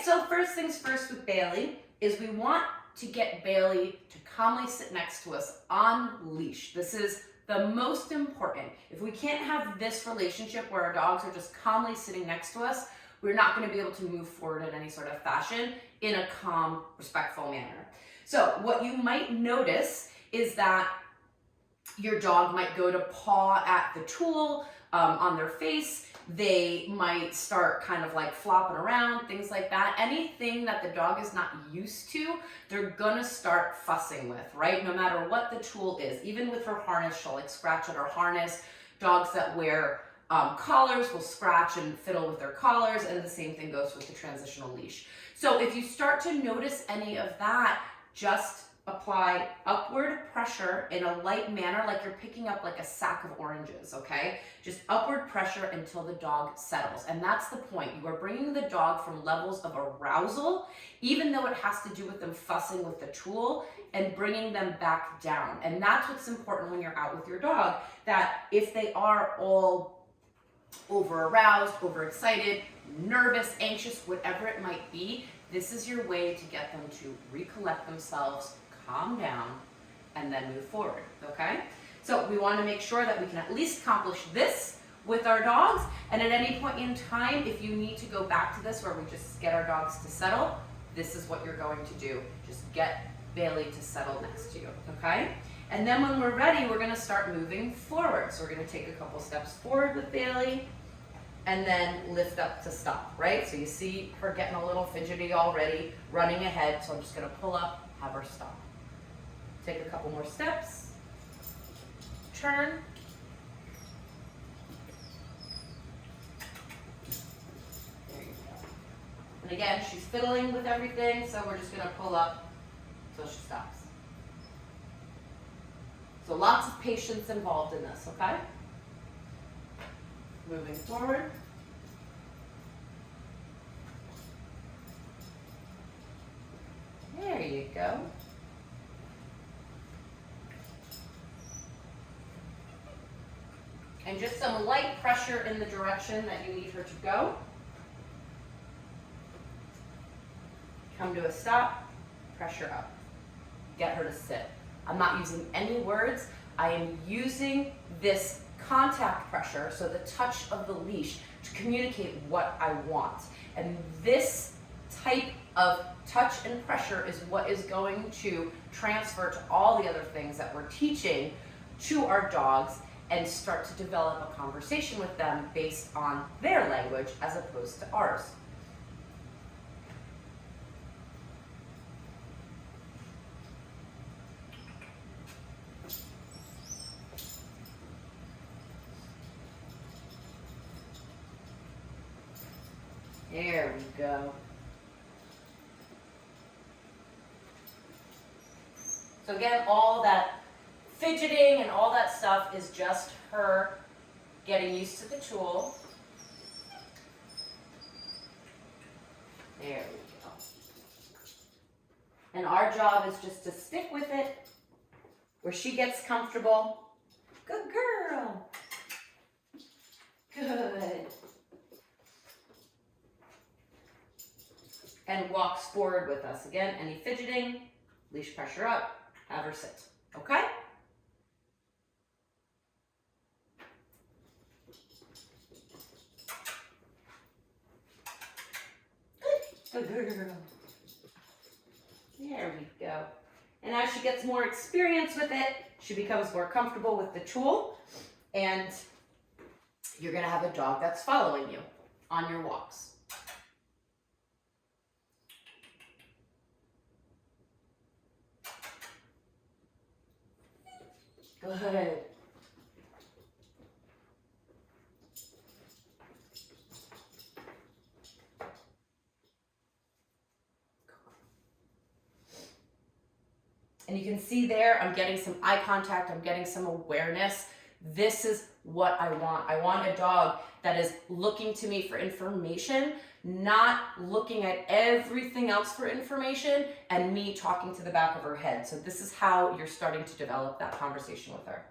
so first things first with Bailey is we want to get Bailey to calmly sit next to us on leash. This is the most important. If we can't have this relationship where our dogs are just calmly sitting next to us, we're not going to be able to move forward in any sort of fashion in a calm, respectful manner. So what you might notice is that your dog might go to paw at the tool on their face. They might start kind of like flopping around, things like that. Anything that the dog is not used to, they're gonna start fussing with, right? No matter what the tool is. Even with her harness, she'll like scratch at her harness. Dogs that wear collars will scratch and fiddle with their collars, and the same thing goes with the transitional leash. So if you start to notice any of that, just apply upward pressure in a light manner, like you're picking up like a sack of oranges, okay? Just upward pressure until the dog settles. And that's the point. You are bringing the dog from levels of arousal, even though it has to do with them fussing with the tool, and bringing them back down. And that's what's important when you're out with your dog, that if they are all over aroused, overexcited, nervous, anxious, whatever it might be, this is your way to get them to recollect themselves, calm down, and then move forward, okay? So we want to make sure that we can at least accomplish this with our dogs, and at any point in time, if you need to go back to this where we just get our dogs to settle, this is what you're going to do. Just get Bailey to settle next to you, okay? And then when we're ready, we're going to start moving forward. So we're going to take a couple steps forward with Bailey, and then lift up to stop, right? So you see her getting a little fidgety already, running ahead, so I'm just going to pull up, have her stop. Take a couple more steps, turn, there you go. And again, she's fiddling with everything, so we're just going to pull up until she stops. So lots of patience involved in this, okay? Moving forward. There you go. And just some light pressure in the direction that you need her to go. Come to a stop, pressure up. Get her to sit. I'm not using any words. I am using this contact pressure, so the touch of the leash, to communicate what I want. And this type of touch and pressure is what is going to transfer to all the other things that we're teaching to our dogs and start to develop a conversation with them based on their language as opposed to ours. There we go. So again, all that fidgeting and all that stuff is just her getting used to the tool. There we go. And our job is just to stick with it where she gets comfortable. Good girl. Good. And walks forward with us. Again, any fidgeting, leash pressure up, have her sit. Okay? Good girl. There we go. And as she gets more experience with it, she becomes more comfortable with the tool, and you're going to have a dog that's following you on your walks. Good. And you can see there, I'm getting some eye contact, I'm getting some awareness. This is what I want. I want a dog that is looking to me for information, not looking at everything else for information and me talking to the back of her head. So this is how you're starting to develop that conversation with her.